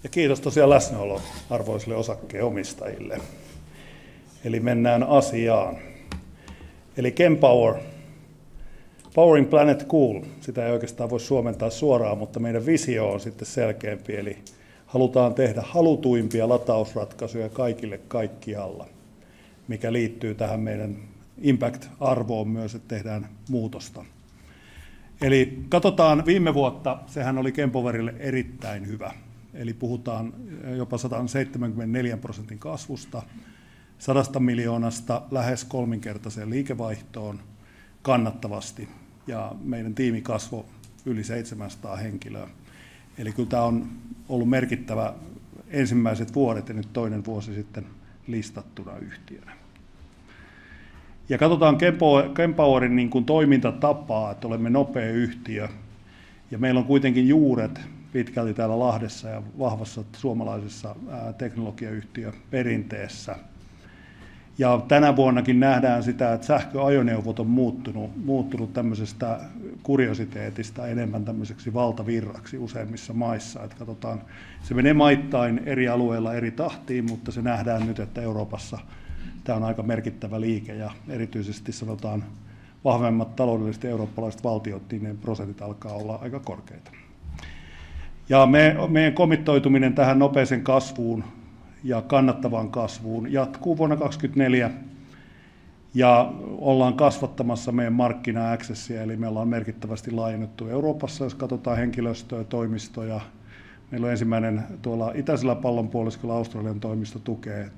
Ja kiitos tosiaan läsnäolo arvoisille osakkeenomistajille. Eli mennään asiaan. Eli Kempower, Powering Planet Cool, sitä ei oikeastaan voi suomentaa suoraan, mutta meidän visio on sitten selkeämpi, eli halutaan tehdä halutuimpia latausratkaisuja kaikille kaikkialla, mikä liittyy tähän meidän impact-arvoon myös, että tehdään muutosta. Eli katsotaan viime vuotta, sehän oli Kempowerille erittäin hyvä. Eli puhutaan jopa 174% kasvusta, 100 miljoonasta lähes kolminkertaiseen liikevaihtoon kannattavasti. Ja meidän tiimi kasvoi yli 700 henkilöä. Eli kyllä tämä on ollut merkittävä ensimmäiset vuodet ja nyt toinen vuosi sitten listattuna yhtiönä. Ja katsotaan Kempowerin niin kuin toimintatapaa, että olemme nopea yhtiö. Ja meillä on kuitenkin juuret pitkälti täällä Lahdessa ja vahvassa suomalaisessa teknologiayhtiöperinteessä. Ja tänä vuonnakin nähdään sitä, että sähköajoneuvot on muuttunut tämmöisestä kuriositeetista enemmän tämmöiseksi valtavirraksi useimmissa maissa. Että katsotaan, se menee maittain eri alueilla eri tahtiin, mutta se nähdään nyt, että Euroopassa tämä on aika merkittävä liike ja erityisesti sanotaan vahvemmat taloudelliset eurooppalaiset valtiot, niin ne prosentit alkaa olla aika korkeita. Ja meidän komittoituminen tähän nopeeseen kasvuun ja kannattavaan kasvuun jatkuu vuonna 2024 ja ollaan kasvattamassa meidän markkina-accessia, eli me ollaan merkittävästi laajennettu Euroopassa, jos katsotaan henkilöstöä, toimistoja. Meillä on ensimmäinen tuolla itäisellä pallonpuoliskolla Australian toimisto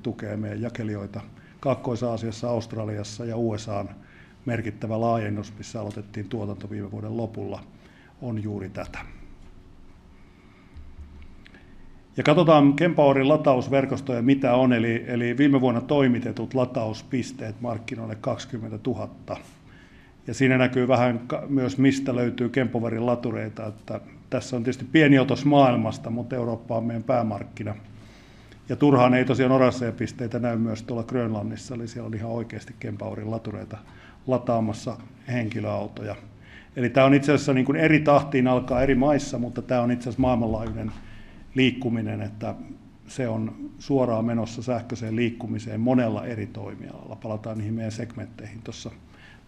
tukee meidän jakelijoita. Kaakkois-Aasiassa, Australiassa ja USA:n merkittävä laajennus, missä aloitettiin tuotanto viime vuoden lopulla, on juuri tätä. Ja katsotaan Kempowerin latausverkostoja, mitä on, eli viime vuonna toimitetut latauspisteet markkinoille 20 000. Ja siinä näkyy vähän myös, mistä löytyy Kempowerin latureita. Että tässä on tietysti pieni otos maailmasta, mutta Eurooppa on meidän päämarkkina. Ja turhaan ei tosiaan Oracea-pisteitä näy myös tuolla Grönlannissa, eli siellä on ihan oikeasti Kempowerin latureita lataamassa henkilöautoja. Eli tämä on itse asiassa niin kuin eri tahtiin alkaa eri maissa, mutta tämä on itse asiassa maailmanlaajuinen liikkuminen, että se on suoraan menossa sähköiseen liikkumiseen monella eri toimialalla. Palataan niihin meidän segmentteihin tuossa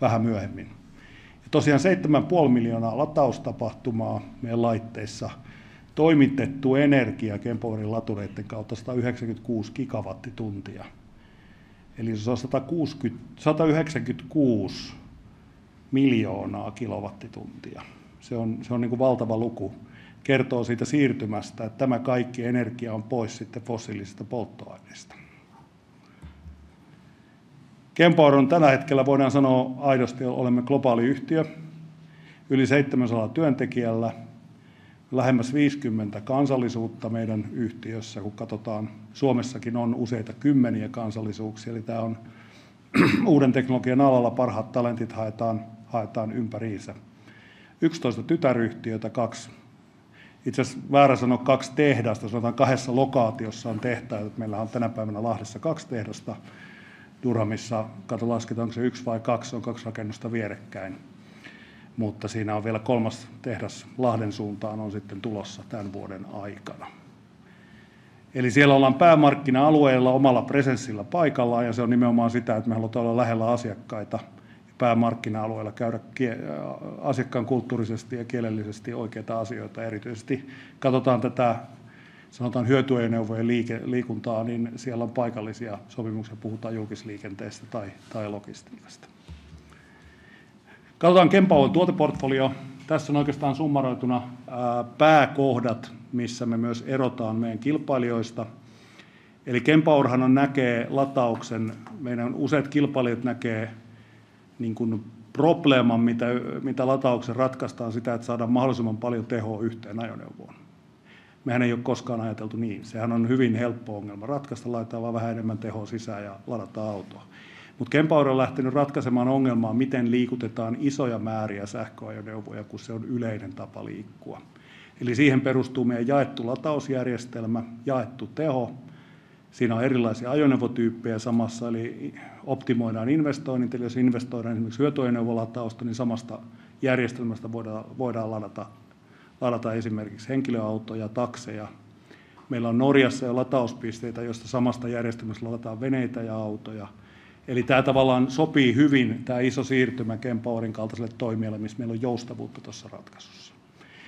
vähän myöhemmin. Ja tosiaan 7,5 miljoonaa lataustapahtumaa meidän laitteissa. Toimitettu energia Kempowerin latureiden kautta 196 gigawattituntia. Eli se on 196 miljoonaa kilowattituntia. Se on niin kuin valtava luku. Kertoo siitä siirtymästä, että tämä kaikki energia on pois sitten fossiilisista polttoaineista. Kempower on tällä hetkellä, voidaan sanoa aidosti, olemme globaali yhtiö, yli 700 työntekijällä, lähemmäs 50 kansallisuutta meidän yhtiössä, kun katsotaan, Suomessakin on useita kymmeniä kansallisuuksia, eli tämä on uuden teknologian alalla parhaat talentit haetaan ympäriinsä. 11 tytäryhtiötä, itse asiassa väärä sanoa 2 tehdasta, sanotaan 2 lokaatiossa on tehtaita. Meillä on tänä päivänä Lahdessa 2 tehdasta, Durhamissa, lasketaanko se 1 vai 2, on 2 rakennusta vierekkäin. Mutta siinä on vielä 3. tehdas Lahden suuntaan on sitten tulossa tämän vuoden aikana. Eli siellä ollaan päämarkkina-alueella omalla presenssillä paikallaan ja se on nimenomaan sitä, että me halutaan olla lähellä asiakkaita päämarkkina-alueella, käydä asiakkaan kulttuurisesti ja kielellisesti oikeita asioita. Erityisesti katsotaan tätä, sanotaan hyötyajoneuvojen liikuntaa, niin siellä on paikallisia sopimuksia, puhutaan julkisliikenteestä tai logistiikasta. Katsotaan Kempowerin tuoteportfolio. Tässä on oikeastaan summaroituna pääkohdat, missä me myös erotaan meidän kilpailijoista. Eli Kempowerhan näkee latauksen, meidän useat kilpailijat näkee niin kuin probleeman, mitä latauksen ratkaistaan sitä, että saadaan mahdollisimman paljon tehoa yhteen ajoneuvoon. Mehän ei ole koskaan ajateltu niin. Sehän on hyvin helppo ongelma ratkaista, laitetaan vaan vähän enemmän tehoa sisään ja ladataan autoa. Mutta Kempower on lähtenyt ratkaisemaan ongelmaa, miten liikutetaan isoja määriä sähköajoneuvoja, kun se on yleinen tapa liikkua. Eli siihen perustuu meidän jaettu latausjärjestelmä, jaettu teho. Siinä on erilaisia ajoneuvotyyppejä samassa, eli optimoidaan investoinnit. Eli jos investoidaan esimerkiksi hyötyajoneuvolatausta, niin samasta järjestelmästä voidaan ladata esimerkiksi henkilöautoja, takseja, Meillä on Norjassa jo latauspisteitä, joista samasta järjestelmästä ladataan veneitä ja autoja. Eli tämä tavallaan sopii hyvin, tämä iso siirtymä Kempowerin kaltaiselle toimijalle, missä meillä on joustavuutta tuossa ratkaisussa.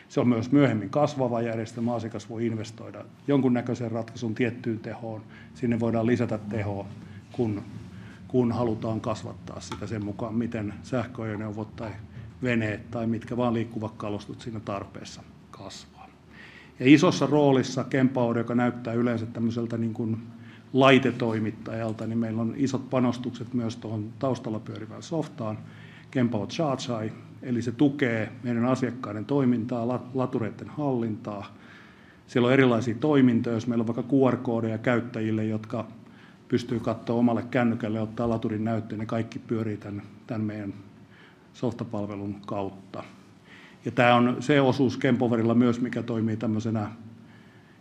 Se on myös myöhemmin kasvava järjestelmä, asiakas voi investoida jonkunnäköisen ratkaisun tiettyyn tehoon. Sinne voidaan lisätä tehoa, kun halutaan kasvattaa sitä sen mukaan, miten sähköajoneuvot tai veneet tai mitkä vaan liikkuvat kalustot siinä tarpeessa kasvaa. Ja isossa roolissa Kempower, joka näyttää yleensä tämmöiseltä niin kuin laitetoimittajalta, niin meillä on isot panostukset myös tuohon taustalla pyörivään softaan, Kempower ChargeEye, eli se tukee meidän asiakkaiden toimintaa, latureiden hallintaa. Siellä on erilaisia toimintoja, jos meillä on vaikka QR-koodeja käyttäjille, jotka pystyy katsoa omalle kännykälle ja ottaa laturin näytteen, ne kaikki pyörii tämän meidän softapalvelun kautta. Ja tämä on se osuus Kempowerilla myös, mikä toimii tämmöisenä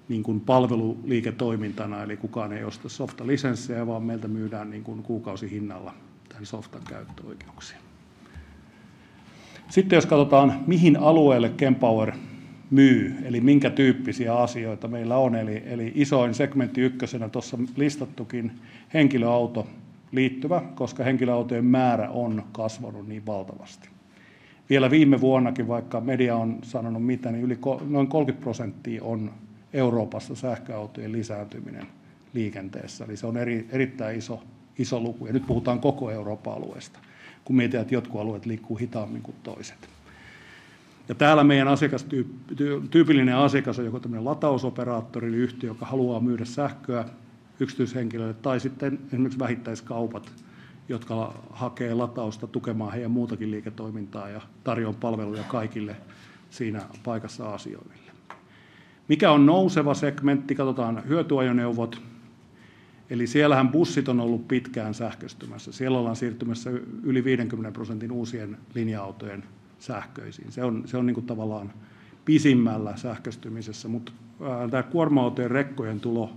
niin kuin palveluliiketoimintana, eli kukaan ei osta softalisenssejä, vaan meiltä myydään niin kuin kuukausihinnalla tämän softan käyttöoikeuksia. Sitten jos katsotaan, mihin alueelle Kempower myy, eli minkä tyyppisiä asioita meillä on, eli isoin segmentti ykkösenä tuossa listattukin henkilöauto liittyvä, koska henkilöautojen määrä on kasvanut niin valtavasti. Vielä viime vuonnakin, vaikka media on sanonut mitä, niin noin 30% on Euroopassa sähköautojen lisääntyminen liikenteessä. Eli se on erittäin iso luku. Ja nyt puhutaan koko Euroopan alueesta, kun mietitään, että jotkut alueet liikkuu hitaammin kuin toiset. Ja täällä meidän tyypillinen asiakas on joko tämmöinen latausoperaattori, eli yhtiö, joka haluaa myydä sähköä yksityishenkilöille, tai sitten esimerkiksi vähittäiskaupat, jotka hakee latausta tukemaan heidän muutakin liiketoimintaa ja tarjoaa palveluja kaikille siinä paikassa asioiville. Mikä on nouseva segmentti? Katsotaan hyötyajoneuvot. Eli siellähän bussit on ollut pitkään sähköistymässä. Siellä ollaan siirtymässä yli 50% uusien linja-autojen sähköisiin. Se on niin kuin tavallaan pisimmällä sähköistymisessä, mutta tämä kuorma-autojen rekkojen tulo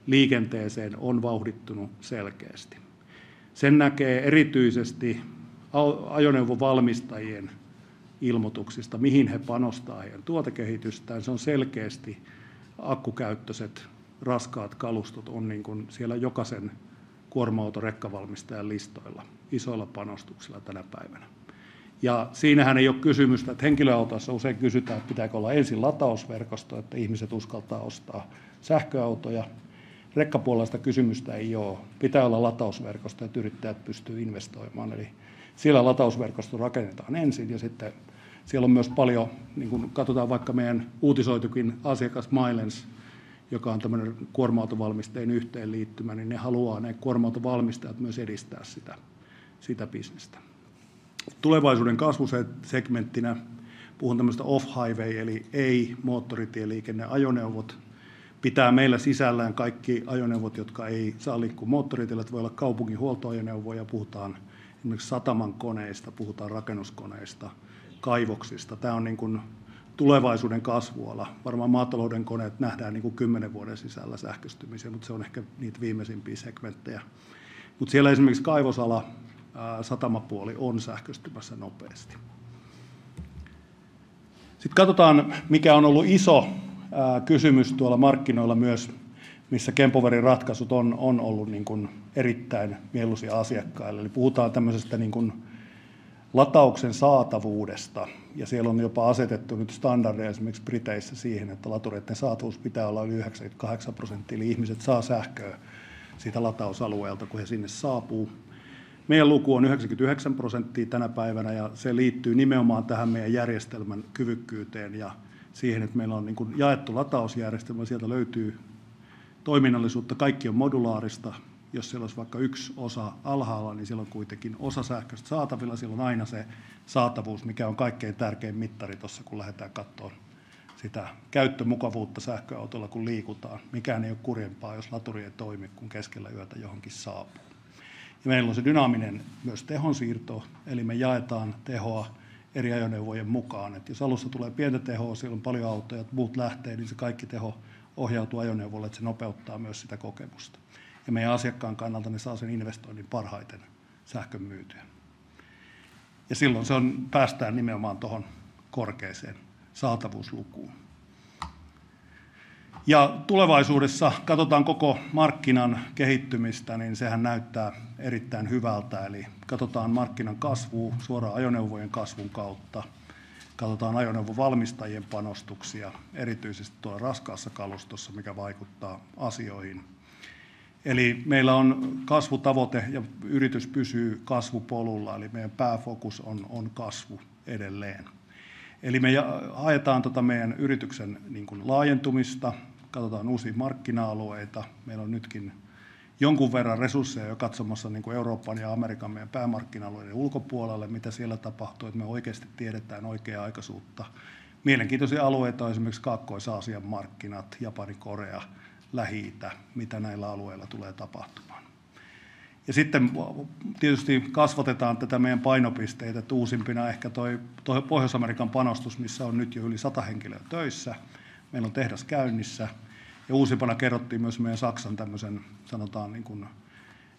liikenteeseen on vauhdittunut selkeästi. Sen näkee erityisesti ajoneuvovalmistajien ilmoituksista, mihin he panostaa heidän tuotekehitystään. Se on selkeästi akkukäyttöiset raskaat kalustot on niin kuin siellä jokaisen kuorma-autorekkavalmistajan listoilla isoilla panostuksilla tänä päivänä. Ja siinähän ei ole kysymystä, että henkilöautoissa usein kysytään, että pitääkö olla ensin latausverkosto, että ihmiset uskaltaa ostaa sähköautoja. Rekkapuolesta kysymystä ei ole. Pitää olla latausverkosto, että yrittäjät pystyy investoimaan. Eli siellä latausverkosto rakennetaan ensin ja sitten siellä on myös paljon, niin kun katsotaan vaikka meidän uutisoitukin asiakas Milens, joka on tämmöinen kuorma-autovalmistajien yhteenliittymä, niin ne haluaa ne kuorma-autovalmistajat myös edistää sitä bisnestä. Tulevaisuuden kasvusegmenttinä puhun tämmöistä off-highway eli ei-moottoritieliikenneajoneuvot. Pitää meillä sisällään kaikki ajoneuvot, jotka ei saa liikkua moottoritiellä, että voi olla kaupungin huoltoajoneuvoja, puhutaan esimerkiksi sataman koneista, puhutaan rakennuskoneista, kaivoksista. Tämä on niin kuin tulevaisuuden kasvuala. Varmaan maatalouden koneet nähdään niin kuin 10 vuoden sisällä sähköistymisiä, mutta se on ehkä niitä viimeisimpiä segmenttejä. Mutta siellä esimerkiksi kaivosala, satamapuoli on sähköistymässä nopeasti. Sitten katsotaan, mikä on ollut iso kysymys tuolla markkinoilla myös, missä Kempowerin ratkaisut on ollut niin kuin erittäin mieluisia asiakkaille. Eli puhutaan tämmöisestä niin kuin latauksen saatavuudesta, ja siellä on jopa asetettu nyt standardeja esimerkiksi Briteissä siihen, että latureiden saatavuus pitää olla yli 98%, eli ihmiset saa sähköä siitä latausalueelta, kun he sinne saapuu. Meidän luku on 99% tänä päivänä, ja se liittyy nimenomaan tähän meidän järjestelmän kyvykkyyteen ja siihen, että meillä on niin kuin jaettu latausjärjestelmä, sieltä löytyy toiminnallisuutta, kaikki on modulaarista. Jos siellä olisi vaikka yksi osa alhaalla, niin siellä on kuitenkin osa sähköstä saatavilla. Siellä on aina se saatavuus, mikä on kaikkein tärkein mittari tuossa, kun lähdetään katsomaan sitä käyttömukavuutta sähköautolla, kun liikutaan. Mikään ei ole kurjempaa, jos laturi ei toimi, kun keskellä yötä johonkin saapuu. Ja meillä on se dynaaminen myös tehonsiirto, eli me jaetaan tehoa eri ajoneuvojen mukaan. Et jos alussa tulee pientä tehoa, siellä on paljon autoja, muut lähtee, niin se kaikki teho ohjautuu ajoneuvolle, että se nopeuttaa myös sitä kokemusta. Ja meidän asiakkaan kannalta ne saa sen investoinnin parhaiten sähkön myytyä. Ja silloin päästään nimenomaan tuohon korkeaseen saatavuuslukuun. Ja tulevaisuudessa katsotaan koko markkinan kehittymistä, niin sehän näyttää erittäin hyvältä. Eli katsotaan markkinan kasvua suoraan ajoneuvojen kasvun kautta. Katsotaan ajoneuvovalmistajien panostuksia, erityisesti tuolla raskaassa kalustossa, mikä vaikuttaa asioihin. Eli meillä on kasvutavoite ja yritys pysyy kasvupolulla, eli meidän pääfokus on kasvu edelleen. Eli me haetaan meidän yrityksen niin kuin laajentumista, katsotaan uusia markkina-alueita. Meillä on nytkin jonkun verran resursseja jo katsomassa niin kuin Euroopan ja Amerikan meidän päämarkkina-alueiden ulkopuolelle, mitä siellä tapahtuu, että me oikeasti tiedetään oikea-aikaisuutta. Mielenkiintoisia alueita on esimerkiksi Kaakkois-Aasian markkinat, Japani, Korea, Lähi-itä, mitä näillä alueilla tulee tapahtumaan. Ja sitten tietysti kasvatetaan tätä meidän painopisteitä, että uusimpina ehkä toi Pohjois-Amerikan panostus, missä on nyt jo yli 100 henkilöä töissä. Meillä on tehdas käynnissä. Ja uusimpana kerrottiin myös meidän Saksan tämmöisen, sanotaan niin kuin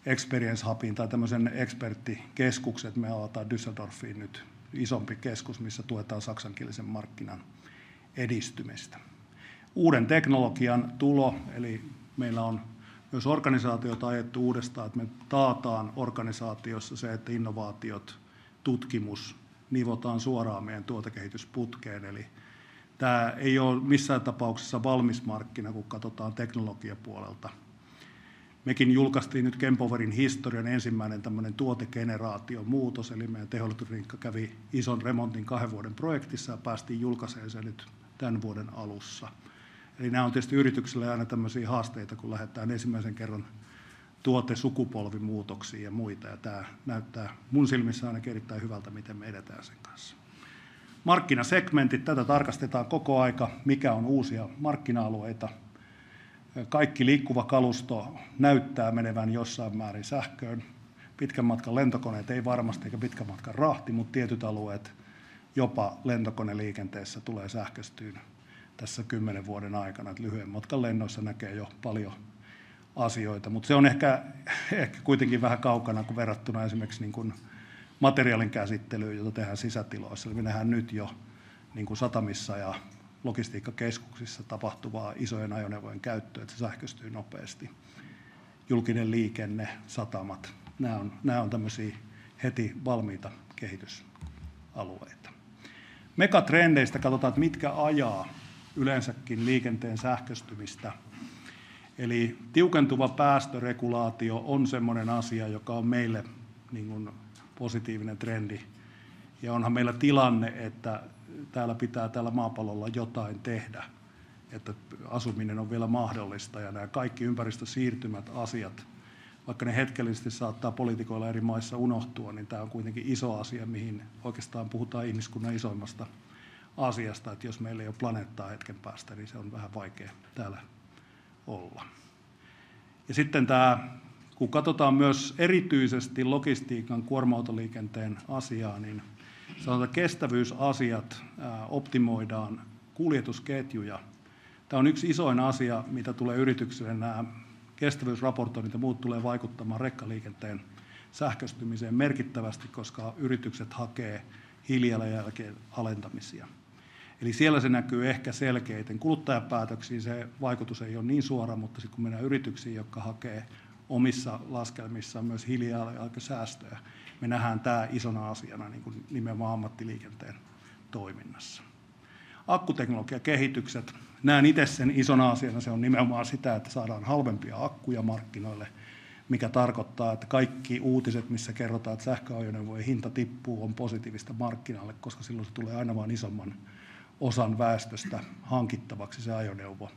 Experience Hubin tai tämmöisen eksperttikeskukset. Me avataan Düsseldorfiin nyt isompi keskus, missä tuetaan saksankielisen markkinan edistymistä. Uuden teknologian tulo, eli meillä on myös organisaatiota ajettu uudestaan, että me taataan organisaatiossa se, että innovaatiot, tutkimus nivotaan suoraan meidän tuotekehitysputkeen. Eli tämä ei ole missään tapauksessa valmis markkina, kun katsotaan teknologiapuolelta. Mekin julkaistiin nyt Kempowerin historian ensimmäinen tämmöinen tuotegeneraation muutos, eli meidän tehoelektroniikka kävi ison remontin 2 vuoden projektissa ja päästiin julkaisemaan se nyt tämän vuoden alussa. Eli nämä on tietysti yrityksille aina tämmöisiä haasteita, kun lähdetään ensimmäisen kerran tuotesukupolvimuutoksiin ja muita. Ja tämä näyttää mun silmissä ainakin erittäin hyvältä, miten me edetään sen kanssa. Markkinasegmentit, tätä tarkastetaan koko aika, mikä on uusia markkina-alueita. Kaikki liikkuva kalusto näyttää menevän jossain määrin sähköön. Pitkän matkan lentokoneet ei varmasti, eikä pitkän matkan rahti, mutta tietyt alueet jopa lentokoneliikenteessä tulee sähköistyyn tässä 10 vuoden aikana. Että lyhyen matkan lennoissa näkee jo paljon asioita, mutta se on ehkä kuitenkin vähän kaukana kuin verrattuna esimerkiksi niin kuin materiaalin käsittelyyn, jota tehdään sisätiloissa. Eli me nähdään nyt jo niin kuin satamissa ja logistiikkakeskuksissa tapahtuvaa isojen ajoneuvojen käyttöä, että se sähköistyy nopeasti. Julkinen liikenne, satamat, nämä on tämmöisiä heti valmiita kehitysalueita. Megatrendeistä katsotaan, että mitkä ajaa yleensäkin liikenteen sähköistymistä. Eli tiukentuva päästöregulaatio on semmoinen asia, joka on meille niin kuin positiivinen trendi. Ja onhan meillä tilanne, että tällä maapallolla jotain tehdä, että asuminen on vielä mahdollista ja nämä kaikki ympäristösiirtymät asiat, vaikka ne hetkellisesti saattaa poliitikoilla eri maissa unohtua, niin tämä on kuitenkin iso asia, mihin oikeastaan puhutaan ihmiskunnan isoimmasta asiasta, että jos meillä ei ole planeettaa hetken päästä, niin se on vähän vaikea täällä olla. Ja sitten kun katsotaan myös erityisesti logistiikan, kuorma-autoliikenteen asiaa, niin sanotaan kestävyysasiat, optimoidaan kuljetusketjuja. Tämä on yksi isoin asia, mitä tulee yrityksille. Nämä kestävyysraportoinnit ja muut tulee vaikuttamaan rekkaliikenteen sähköistymiseen merkittävästi, koska yritykset hakee hiilijalanjälkeen alentamisia. Eli siellä se näkyy ehkä selkeiten. Kuluttajapäätöksiin se vaikutus ei ole niin suora, mutta sitten kun mennään yrityksiin, jotka hakee omissa laskelmissaan myös hiilijalanjälkisäästöjä, me nähdään tämä isona asiana niin kuin nimenomaan ammattiliikenteen toiminnassa. Akkuteknologiakehitykset. Näen itse sen isona asiana, se on nimenomaan sitä, että saadaan halvempia akkuja markkinoille, mikä tarkoittaa, että kaikki uutiset, missä kerrotaan, että sähköajoneuvojen hinta tippuu, on positiivista markkinalle, koska silloin se tulee aina vain isomman osan väestöstä hankittavaksi se ajoneuvo.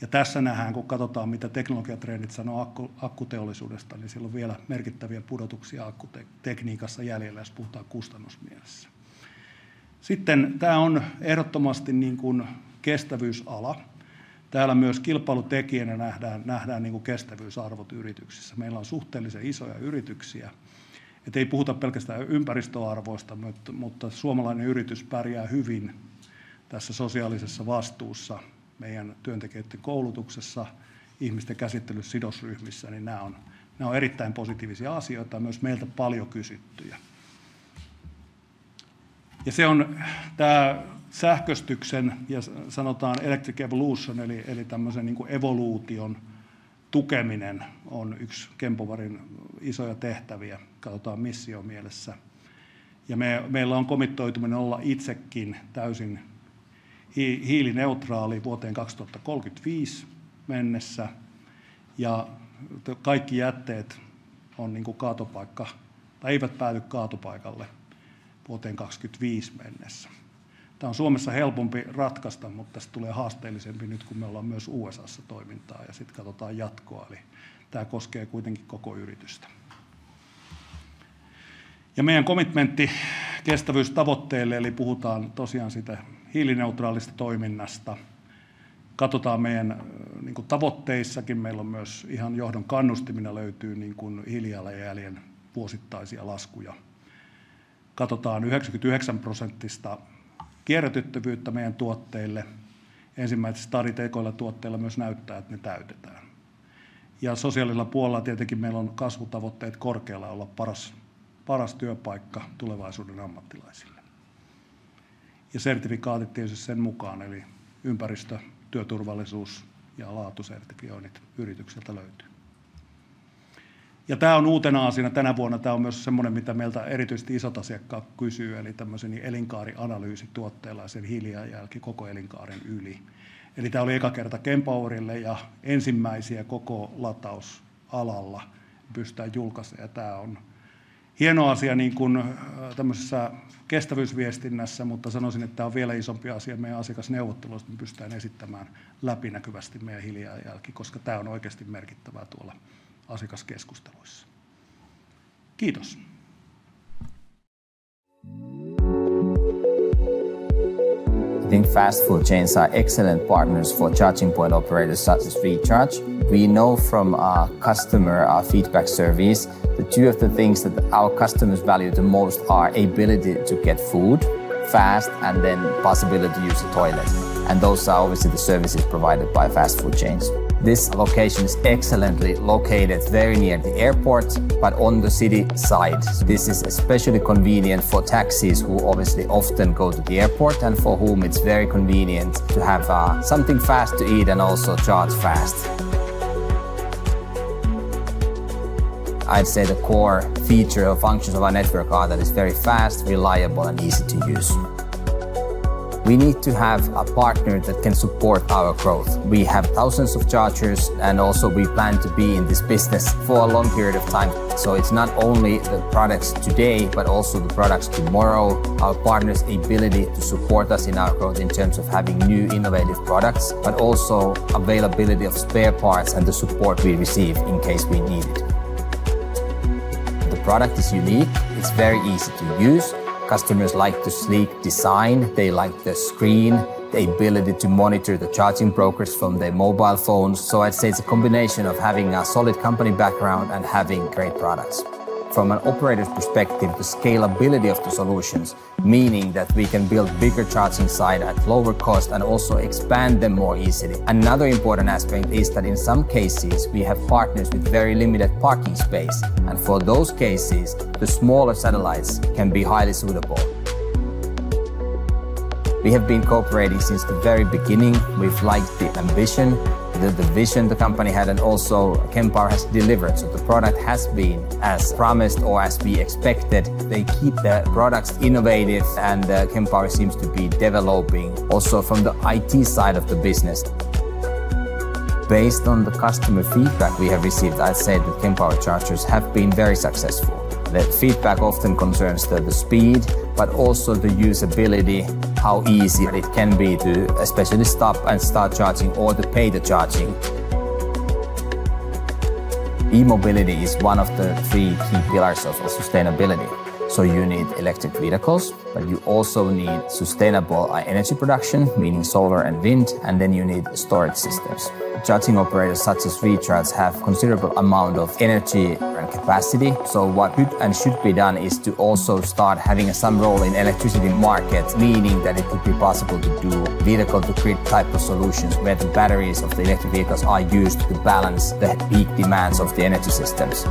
Ja tässä nähdään, kun katsotaan, mitä teknologiatrendit sanoo akkuteollisuudesta, niin siellä on vielä merkittäviä pudotuksia akkutekniikassa jäljellä, jos puhutaan kustannusmielessä. Sitten tämä on ehdottomasti niin kuin kestävyysala. Täällä myös kilpailutekijänä nähdään niin kuin kestävyysarvot yrityksissä. Meillä on suhteellisen isoja yrityksiä. Et ei puhuta pelkästään ympäristöarvoista, mutta suomalainen yritys pärjää hyvin tässä sosiaalisessa vastuussa, meidän työntekijöiden koulutuksessa, ihmisten käsittelyssä sidosryhmissä, niin nämä on erittäin positiivisia asioita, myös meiltä paljon kysyttyjä. Ja se on tämä sähköstyksen ja sanotaan electric evolution, eli tämmöisen niin kuin evoluution tukeminen on yksi Kempowarin isoja tehtäviä, katsotaan mission mielessä. Ja meillä on komittoituminen olla itsekin täysin hiilineutraali vuoteen 2035 mennessä. Ja kaikki jätteet on niin kuin kaatopaikka, tai eivät pääty kaatopaikalle vuoteen 2025 mennessä. Tämä on Suomessa helpompi ratkaista, mutta tästä tulee haasteellisempi nyt, kun me ollaan myös USAssa toimintaa ja sitten katsotaan jatkoa. Eli tämä koskee kuitenkin koko yritystä. Ja meidän commitmentti kestävyystavoitteelle, eli puhutaan tosiaan sitä hiilineutraalista toiminnasta. Katsotaan meidän niin kuin tavoitteissakin, meillä on myös ihan johdon kannustimina löytyy niin kuin hiilijalanjäljen vuosittaisia laskuja. Katsotaan 99% kierrätettävyyttä meidän tuotteille. Ensimmäiset stadit ekoilla tuotteilla myös näyttää, että ne täytetään. Ja sosiaalisella puolella tietenkin meillä on kasvutavoitteet korkealla olla paras työpaikka tulevaisuuden ammattilaisille. Ja sertifikaatit tietysti sen mukaan, eli ympäristö, työturvallisuus ja laatusertifioinnit yritykseltä löytyy. Ja tämä on uutena asiana tänä vuonna, tämä on myös semmoinen, mitä meiltä erityisesti isot asiakkaat kysyy, eli tämmöisen elinkaarianalyysi tuotteella ja sen hiilijalanjälki koko elinkaaren yli. Eli tämä oli eka kerta Kempowerille ja ensimmäisiä koko latausalalla pystytään julkaisemaan. Ja tämä on hieno asia niin kuin tämmöisessä kestävyysviestinnässä, mutta sanoisin, että tämä on vielä isompi asia meidän asiakasneuvotteluissa, me pystytään esittämään läpinäkyvästi meidän hiilijalanjälki, koska tämä on oikeasti merkittävää tuolla asiakaskeskusteluissa. Kiitos. I think fast food chains are excellent partners for charging point operators such as Recharge. We know from our customer feedback surveys that two of the things that our customers value the most are ability to get food fast and then possibility to use the toilet. And those are obviously the services provided by fast food chains. This location is excellently located very near the airport, but on the city side. This is especially convenient for taxis who obviously often go to the airport and for whom it's very convenient to have something fast to eat and also charge fast. I'd say the core feature or functions of our network are that it's very fast, reliable and easy to use. We need to have a partner that can support our growth. We have thousands of chargers and also we plan to be in this business for a long period of time. So it's not only the products today, but also the products tomorrow, our partners' ability to support us in our growth in terms of having new innovative products, but also availability of spare parts and the support we receive in case we need it. The product is unique, it's very easy to use. Customers like the sleek design, they like the screen, the ability to monitor the charging progress from their mobile phones. So I'd say it's a combination of having a solid company background and having great products. From an operator's perspective, the scalability of the solutions, meaning that we can build bigger charging site at lower cost and also expand them more easily. Another important aspect is that in some cases we have partners with very limited parking space, and for those cases the smaller satellites can be highly suitable. We have been cooperating since the very beginning. We've liked the ambition, the vision the company had, and also Kempower has delivered. So the product has been as promised or as we expected. They keep the products innovative and Kempower seems to be developing also from the IT side of the business. Based on the customer feedback we have received, I'd say that Kempower chargers have been very successful. The feedback often concerns the speed, but also the usability, how easy it can be to especially stop and start charging or to pay the charging. E-mobility is one of the three key pillars of sustainability. So you need electric vehicles, but you also need sustainable energy production, meaning solar and wind, and then you need storage systems. Charging operators such as Recharge have considerable amount of energy and capacity. So what could and should be done is to also start having some role in electricity markets, meaning that it could be possible to do vehicle-to-grid type of solutions where the batteries of the electric vehicles are used to balance the peak demands of the energy systems.